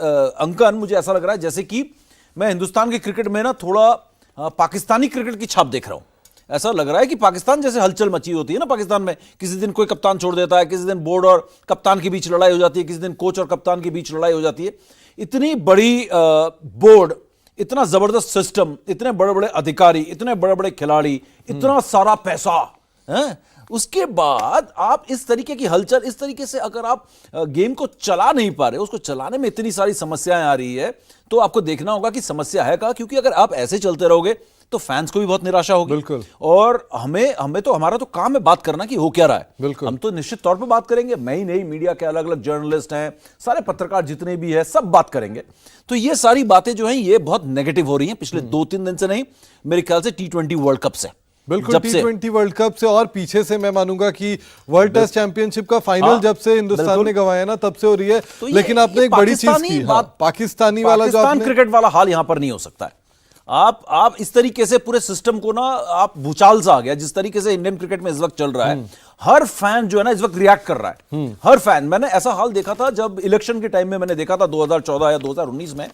अंकन, मुझे ऐसा लग रहा है जैसे कि मैं हिंदुस्तान के क्रिकेट में ना थोड़ा पाकिस्तानी क्रिकेट की छाप देख रहा हूं। ऐसा लग रहा है कि पाकिस्तान जैसे हलचल मची होती है ना पाकिस्तान में, किसी दिन कोई कप्तान छोड़ देता है, किसी दिन बोर्ड और कप्तान के बीच लड़ाई हो जाती है, किसी दिन कोच और कप्तान के बीच लड़ाई हो जाती है। इतनी बड़ी बोर्ड, इतना जबरदस्त सिस्टम, इतने बड़े बड़े अधिकारी, इतने बड़े बड़े खिलाड़ी, इतना सारा पैसा है, उसके बाद आप इस तरीके की हलचल, इस तरीके से अगर आप गेम को चला नहीं पा रहे, उसको चलाने में इतनी सारी समस्याएं आ रही है, तो आपको देखना होगा कि समस्या है क्या। क्योंकि अगर आप ऐसे चलते रहोगे तो फैंस को भी बहुत निराशा होगी। बिल्कुल। और हमें तो हमारा तो काम है बात करना कि हो क्या रहा है। बिल्कुल। हम तो निश्चित तौर पे बात करेंगे, नहीं मीडिया के अलग अलग जर्नलिस्ट हैं, सारे पत्रकार जितने भी हैं, सब बात करेंगे। तो ये सारी बातें जो हैं ये बहुत नेगेटिव हो रही हैं पिछले 2-3 दिन से, नहीं मेरे ख्याल से T20 वर्ल्ड कप से। बिल्कुल, T20 वर्ल्ड कप से, और पीछे से मैं मानूंगा कि वर्ल्ड टेस्ट चैंपियनशिप का फाइनल जब से हिंदुस्तान ने गंवाया ना, तब से हो रही है। तो लेकिन आपने एक बड़ी चीज की, पाकिस्तानी वाला जो आपने, क्रिकेट वाला हाल यहां पर नहीं हो सकता है। आप इस तरीके से पूरे सिस्टम को ना, आप भूचाल सा आ गया जिस तरीके से इंडियन क्रिकेट में इस वक्त चल रहा है। हर फैन जो है ना इस वक्त रिएक्ट कर रहा है, हर फैन। मैंने ऐसा हाल देखा था जब इलेक्शन के टाइम में, मैंने देखा था 2014 या 2019 में,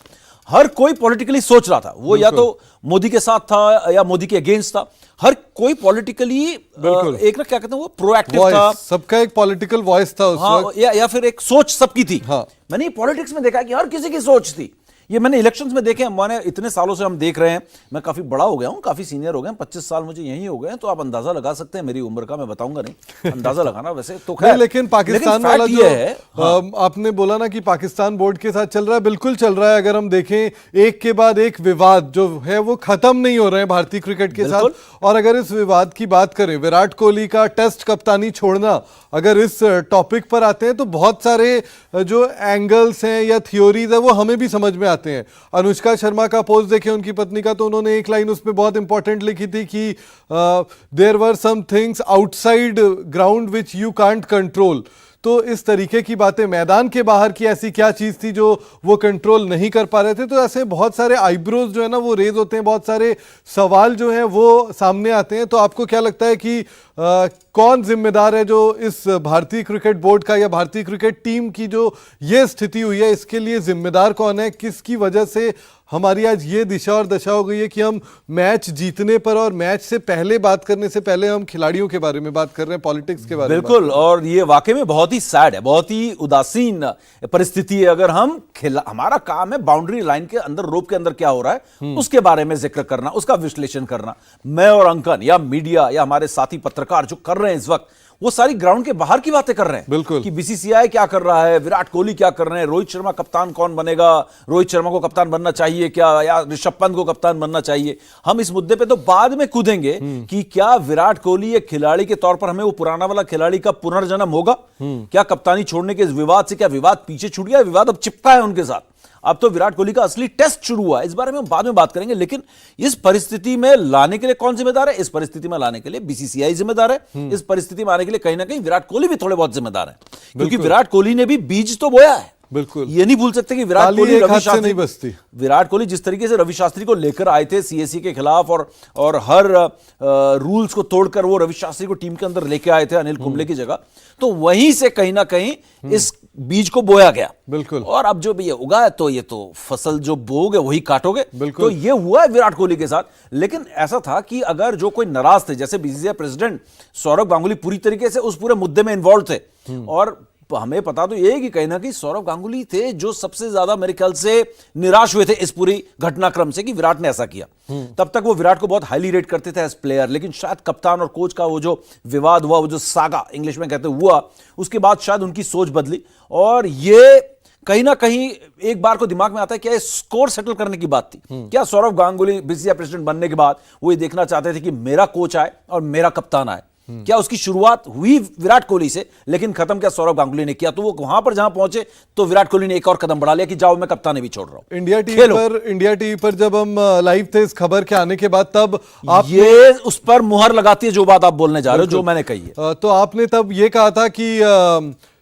हर कोई पॉलिटिकली सोच रहा था, वो या तो मोदी के साथ था या मोदी के अगेंस्ट था। हर कोई पॉलिटिकली एक ना, क्या कहते हैं वो, प्रोएक्टिव था, सबका एक पॉलिटिकल वॉइस था उस वक्त, या फिर एक सोच सबकी थी। मैंने पॉलिटिक्स में देखा कि हर किसी की सोच थी। ये मैंने इलेक्शंस में देखे, मैंने इतने सालों से हम देख रहे हैं। मैं काफी बड़ा हो गया हूं, काफी सीनियर हो गया, 25 साल मुझे यही हो गए हैं, तो आप अंदाजा लगा सकते हैं मेरी उम्र का, मैं बताऊंगा नहीं, अंदाजा लगाना वैसे तो खैर। लेकिन पाकिस्तान वाला जो है, आपने बोला ना कि पाकिस्तान बोर्ड के साथ चल रहा है, बिल्कुल चल रहा है। अगर हम देखें एक के बाद एक विवाद जो है वो खत्म नहीं हो रहे हैं भारतीय क्रिकेट के साथ। और अगर इस विवाद की बात करें, विराट कोहली का टेस्ट कप्तानी छोड़ना, अगर इस टॉपिक पर आते हैं तो बहुत सारे जो एंगल्स हैं या थियोरीज है वो हमें भी समझ में आते हैं। अनुष्का शर्मा का पोस्ट देखें, उनकी पत्नी का, तो उन्होंने एक लाइन उसमें बहुत इंपॉर्टेंट लिखी थी कि there were some things outside ground which you can't control. तो इस तरीके की बातें, मैदान के बाहर की ऐसी क्या चीज थी जो वो कंट्रोल नहीं कर पा रहे थे। तो ऐसे बहुत सारे आईब्रोज जो है ना वो रेज होते हैं, बहुत सारे सवाल जो हैं वो सामने आते हैं। तो आपको क्या लगता है कि कौन जिम्मेदार है जो इस भारतीय क्रिकेट बोर्ड का या भारतीय क्रिकेट टीम की जो ये स्थिति हुई है, इसके लिए जिम्मेदार कौन है? किसकी वजह से हमारी आज ये दिशा और दशा हो गई है कि हम मैच जीतने पर और मैच से पहले बात करने से पहले हम खिलाड़ियों के बारे में बात कर रहे हैं, पॉलिटिक्स के बारे में। बिल्कुल, और ये वाकई में बहुत ही सैड है, बहुत ही उदासीन परिस्थिति है। अगर हम हमारा काम है बाउंड्री लाइन के अंदर, रोप के अंदर क्या हो रहा है उसके बारे में जिक्र करना, उसका विश्लेषण करना। मैं और अंकन या मीडिया या हमारे साथी पत्रकार जो कर रहे हैं इस वक्त, वो सारी ग्राउंड के बाहर की बातें कर रहे हैं। बिल्कुल, कि बीसीसीआई क्या कर रहा है, विराट कोहली क्या कर रहे हैं, रोहित शर्मा कप्तान कौन बनेगा, रोहित शर्मा को कप्तान बनना चाहिए क्या, या ऋषभ पंत को कप्तान बनना चाहिए। हम इस मुद्दे पे तो बाद में कूदेंगे कि क्या विराट कोहली एक खिलाड़ी के तौर पर हमें वो पुराना वाला खिलाड़ी का पुनर्जन्म होगा क्या? कप्तानी छोड़ने के इस विवाद से क्या विवाद पीछे छूट गया? विवाद अब चिपका है उनके साथ। अब तो विराट कोहली का असली टेस्ट शुरू हुआ है, इस बारे में हम बाद में बात करेंगे। लेकिन इस परिस्थिति में लाने के लिए कौन जिम्मेदार है? इस परिस्थिति में लाने के लिए बीसीसीआई जिम्मेदार है। इस परिस्थिति में आने के लिए कहीं ना कहीं विराट कोहली भी थोड़े बहुत जिम्मेदार है, क्योंकि विराट कोहली ने भी बीज तो बोया है। बिल्कुल, ये नहीं भूल सकते कि विराट कोहली विराट कोहली जिस तरीके से रवि शास्त्री को लेकर आए थे सीएससी के खिलाफ, और हर रूल्स को तोड़कर वो रवि शास्त्री को टीम के अंदर लेके आए थे अनिल कुंबले की जगह, तो वहीं से कहीं ना कहीं इस बीज को बोया गया। बिल्कुल, और अब जो भी ये उगा है, तो ये तो फसल जो बोओगे वही काटोगे। तो ये हुआ है विराट कोहली के साथ। लेकिन ऐसा था कि अगर जो कोई नाराज थे, जैसे बीसीसीआई प्रेसिडेंट सौरव गांगुली पूरी तरीके से उस पूरे मुद्दे में इन्वॉल्व थे, और हमें पता तो ये है कि कहीं ना कहीं सौरव गांगुली थे जो सबसे ज्यादा मेरे ख्याल से निराश हुए थे इस पूरी घटनाक्रम से कि विराट ने ऐसा किया। तब तक वो विराट को बहुत हाईली रेट करते थे एज प्लेयर, लेकिन शायद कप्तान और कोच का वो जो विवाद हुआ, वो जो सागा इंग्लिश में कहते हुआ, उसके बाद शायद उनकी सोच बदली। और ये कहीं ना कहीं एक बार को दिमाग में आता है, क्या स्कोर सेटल करने की बात थी क्या? सौरव गांगुली बीसीसीआई प्रेसिडेंट बनने के बाद वो ये देखना चाहते थे कि मेरा कोच आए और मेरा कप्तान आए। क्या उसकी शुरुआत हुई विराट कोहली से, लेकिन खत्म क्या सौरव गांगुली ने किया? तो वो वहां पर जहां पहुंचे तो विराट कोहली ने एक और कदम बढ़ा लिया कि जाओ मैं कप्तानी भी छोड़ रहा हूं। इंडिया टीवी पर जब हम लाइव थे इस खबर के आने के बाद, तब आप ये उस पर मुहर लगाती है जो बात आप बोलने जा रहे हो, जो मैंने कही है। तो आपने तब ये कहा था कि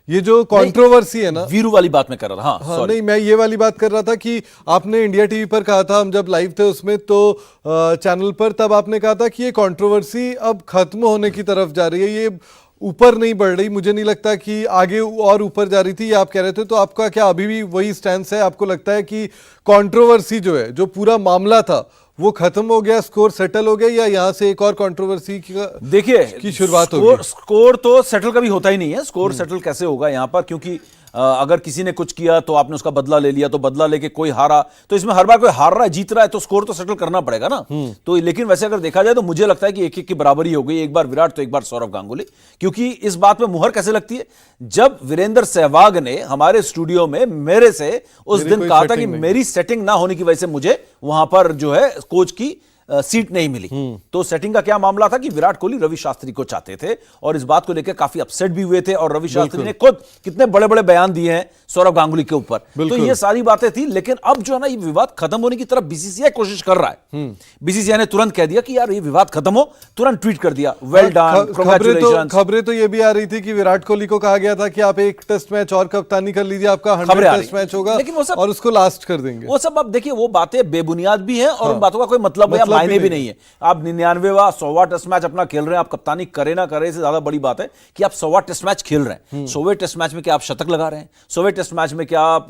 ये जो कंट्रोवर्सी है ना, वीरू वाली बात में कर रहा था। हाँ, नहीं, मैं ये वाली बात कर रहा था कि आपने इंडिया टीवी पर कहा था, हम जब लाइव थे उसमें तो चैनल पर, तब आपने कहा था कि ये कंट्रोवर्सी अब खत्म होने की तरफ जा रही है, ये ऊपर नहीं बढ़ रही, मुझे नहीं लगता कि आगे और ऊपर जा रही थी, ये आप कह रहे थे। तो आपका क्या अभी भी वही स्टैंड है? आपको लगता है कि कंट्रोवर्सी जो है, जो पूरा मामला था, वो खत्म हो गया, स्कोर सेटल हो गया, या यहाँ से एक और कंट्रोवर्सी देखिए की शुरुआत होगी? स्कोर तो सेटल कभी होता ही नहीं है। स्कोर सेटल कैसे होगा यहाँ पर, क्योंकि अगर किसी ने कुछ किया तो आपने उसका बदला ले लिया, तो बदला लेके कोई हारा, तो इसमें हर बार कोई हार रहा है जीत रहा है, तो स्कोर तो सेटल करना पड़ेगा ना। तो लेकिन वैसे अगर देखा जाए तो मुझे लगता है कि एक एक की बराबरी हो गई, एक बार विराट तो एक बार सौरव गांगुली। क्योंकि इस बात में मुहर कैसे लगती है, जब वीरेंद्र सहवाग ने हमारे स्टूडियो में मेरे से उस दिन कहा था कि मेरी सेटिंग ना होने की वजह से मुझे वहां पर जो है कोच की सीट नहीं मिली। तो सेटिंग का क्या मामला था कि विराट कोहली रवि शास्त्री को चाहते थे, और इस बात को लेकर काफी अपसेट भी हुए थे, और रवि शास्त्री ने खुद कितने बड़े बड़े बयान दिए हैं सौरव गांगुली के ऊपर। तो ये सारी बातें थी। लेकिन अब जो है ना, ये विवाद खत्म होने की तरफ बीसीसीआई कोशिश कर रहा है। बीसीसीआई ने तुरंत कह दिया कि यार ये विवाद खत्म हो, तुरंत ट्वीट कर दिया, वेल डन, कांग्रेचुलेशंस। खबरें तो ये भी आ रही थी कि विराट कोहली को कहा गया था कि आप एक टेस्ट मैच और कप्तानी कर लीजिए, आपका 100 टेस्ट मैच होगा, लेकिन वो सब, और उसको लास्ट कर देंगे। वो सब अब देखिए, वो बातें बेबुनियाद भी हैं और उन बातों का कोई मतलब या मायने भी नहीं है। आप 99वां 100वां टेस्ट मैच अपना खेल रहे हैं, आप कप्तानी करे ना करे से ज्यादा बड़ी बात है कि आप 100वां टेस्ट मैच खेल रहे हैं। 100वें टेस्ट मैच में क्या आप शतक लगा रहे हैं, 100वें टेस्ट मैच में क्या आप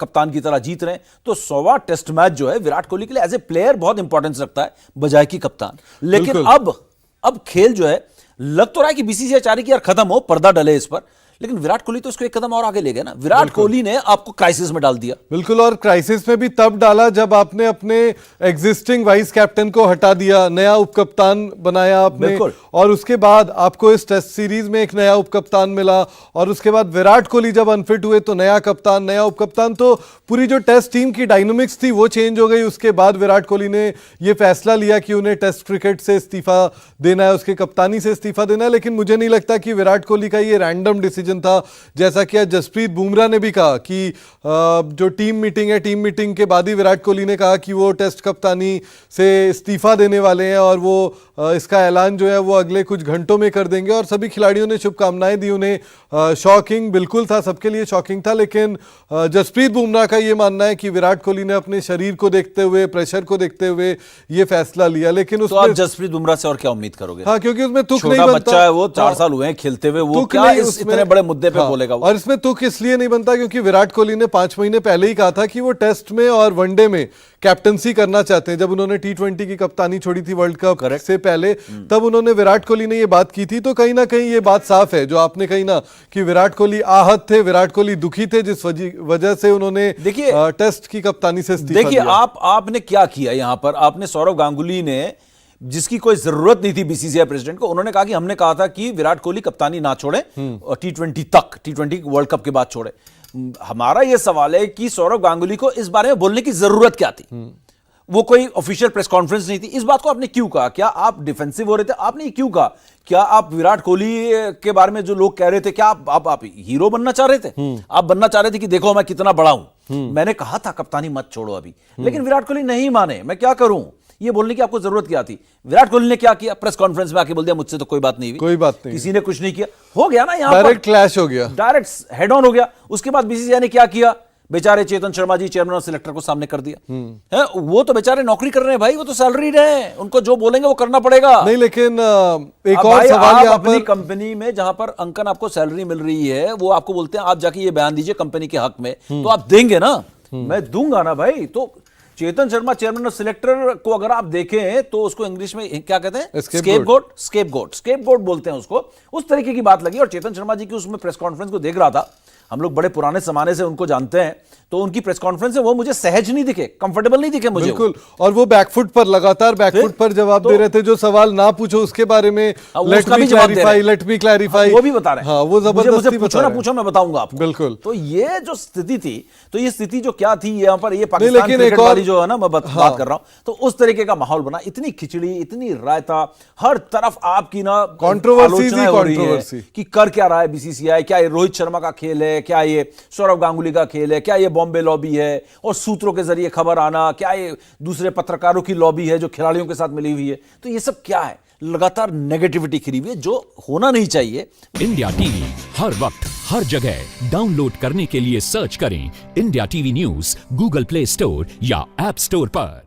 कप्तान की तरह जीत रहे हैं। तो 100वां टेस्ट मैच जो है विराट कोहली के लिए एज ए प्लेयर बहुत इंपॉर्टेंस रखता है, बजाय की कप्तान। लेकिन अब खेल जो है, लग तो रहा है कि बीसीसीआई चाह रही कि यार खत्म हो, पर्दा डले इस पर, लेकिन विराट कोहली तो इसको एक कदम और आगे ले गए ना। विराट कोहली ने आपको क्राइसिस में डाल दिया। बिल्कुल, और क्राइसिस में भी तब डाला जब आपने अपने एग्जिस्टिंग वाइस कैप्टन को हटा दिया, नया उपकप्तान बनाया आपने, और उसके बाद आपको इस टेस्ट सीरीज में एक नया उपकप्तान मिला, और उसके बाद विराट कोहली जब अनफिट हुए तो नया कप्तान, नया उपकप्तान, तो पूरी जो टेस्ट टीम की डायनामिक्स थी वो चेंज हो गई। उसके बाद विराट कोहली ने यह फैसला लिया कि उन्हें टेस्ट क्रिकेट से इस्तीफा देना है, उसके कप्तानी से इस्तीफा देना है। लेकिन मुझे नहीं लगता कि विराट कोहली का ये रैंडम डिसीजन था। जैसा कि आज जसप्रीत बुमराह ने भी कहा कि जो टीम मीटिंग है, टीम मीटिंग के बाद ही विराट कोहली ने कहा कि वो टेस्ट कप्तानी से इस्तीफा देने वाले हैं, और वो इसका ऐलान जो है वो अगले कुछ घंटों में कर देंगे। और सभी खिलाड़ियों ने शुभकामनाएं दी उन्हें। शॉकिंग बिल्कुल था, सबके लिए शॉकिंग था। लेकिन जसप्रीत बुमराह का ये मानना है कि विराट कोहली ने अपने शरीर को देखते हुए, प्रेशर को देखते हुए ये फैसला लिया। लेकिन उसमें आप जसप्रीत बुमराह से और क्या उम्मीद करोगे? हाँ, क्योंकि उसमें तुक नहीं बनता। बच्चा है वो, 4 साल हुए हैं खेलते हुए, वो क्या इतने बड़े मुद्दे पे बोलेगा वो? और इसमें तुक इसलिए नहीं बनता क्योंकि विराट कोहली ने 5 महीने पहले ही कहा था कि वो टेस्ट में और वनडे में कैप्टनसी करना चाहते हैं। जब उन्होंने T20 की कप्तानी छोड़ी थी वर्ल्ड कप से पहले, तब उन्होंने, विराट कोहली ने ये बात की थी। तो कहीं ना कहीं ये बात साफ है जो आपने कही ना, कि विराट कोहली आहत थे, विराट कोहली दुखी थे, जिस वजह से उन्होंने टेस्ट की कप्तानी से इस्तीफा दिया। देखिए आपने क्या किया यहां पर, आपने सौरव गांगुली ने, जिसकी कोई जरूरत नहीं थी बीसीसीआई प्रेसिडेंट को, उन्होंने कहा कि हमने कहा था कि विराट कोहली कप्तानी ना छोड़े T20 तक, T20 वर्ल्ड कप के बाद छोड़े। हमारा यह सवाल है कि सौरव गांगुली को इस बारे में बोलने की जरूरत क्या थी? वो कोई ऑफिशियल प्रेस कॉन्फ्रेंस नहीं थी। इस बात को आपने क्यों कहा? क्या आप डिफेंसिव हो रहे थे? आपने क्यों कहा? क्या आप विराट कोहली के बारे में जो लोग कह रहे थे, क्या आप हीरो बनना चाह रहे थे? आप बनना चाह रहे थे कि देखो मैं कितना बड़ा हूं, मैंने कहा था कप्तानी मत छोड़ो अभी, लेकिन विराट कोहली नहीं माने, मैं क्या करूं? ये बोलने की आपको जरूरत क्या थी? विराट कोहली ने क्या किया? प्रेस कॉन्फ्रेंस में आके बोल दिया मुझसे तो कोई बात नहीं हुई, कोई बात नहीं, किसी ने कुछ नहीं किया। हो गया ना, यहां डायरेक्ट क्लैश हो गया, डायरेक्ट हेड ऑन हो गया। उसके बाद बीसीसीआई ने क्या किया? बेचारे चेतन शर्मा जी, चेयरमैन और सिलेक्टर को सामने कर दिया है। वो तो बेचारे नौकरी कर रहे हैं भाई, वो तो सैलरी रहे हैं, उनको जो बोलेंगे वो करना पड़ेगा। नहीं, लेकिन एक और सवाल यहाँ अपनी कंपनी में जहां पर अंकन आपको सैलरी मिल रही है, वो आपको बोलते हैं आप जाके ये बयान दीजिए कंपनी के हक में, तो आप देंगे ना? मैं दूंगा ना भाई। तो चेतन शर्मा चेयरमैन और सिलेक्टर को अगर आप देखें तो उसको इंग्लिश में क्या कहते हैं? स्केपगोट बोलते हैं उसको। उस तरीके की बात लगी। और चेतन शर्मा जी की उसमें प्रेस कॉन्फ्रेंस को देख रहा था, हम लोग बड़े पुराने जमाने से उनको जानते हैं, तो उनकी प्रेस कॉन्फ्रेंस है वो मुझे सहज नहीं दिखे, कंफर्टेबल नहीं दिखे मुझे। बिल्कुल, और वो बैकफुट पर, लगातार बैकफुट पर जवाब दे रहे थे। जो सवाल ना पूछो उसके बारे में लेट मी क्लैरिफाई, वो भी बता रहे हैं। हाँ, वो जबरदस्ती पूछो मैं बताऊंगा आपको। बिल्कुल। तो ये जो स्थिति थी, तो ये स्थिति जो क्या थी यहाँ पर, ये पाकिस्तान क्रिकेट वाली जो है ना, मैं बात कर रहा हूं, तो उस तरीके का माहौल बना। इतनी खिचड़ी, इतनी रायता, हर तरफ आपकी ना कंट्रोवर्सी कि कर क्या रहा है बीसीसीआई। क्या ये रोहित शर्मा का खेल है? क्या ये सौरव गांगुली का खेल है? क्या ये बॉम्बे लॉबी है और सूत्रों के जरिए खबर आना? क्या ये दूसरे पत्रकारों की लॉबी है जो खिलाड़ियों के साथ मिली हुई है? तो ये सब क्या है? लगातार नेगेटिविटी खिली हुई है, जो होना नहीं चाहिए। इंडिया टीवी हर वक्त हर जगह डाउनलोड करने के लिए सर्च करें India TV news Google play store या ऐप स्टोर पर।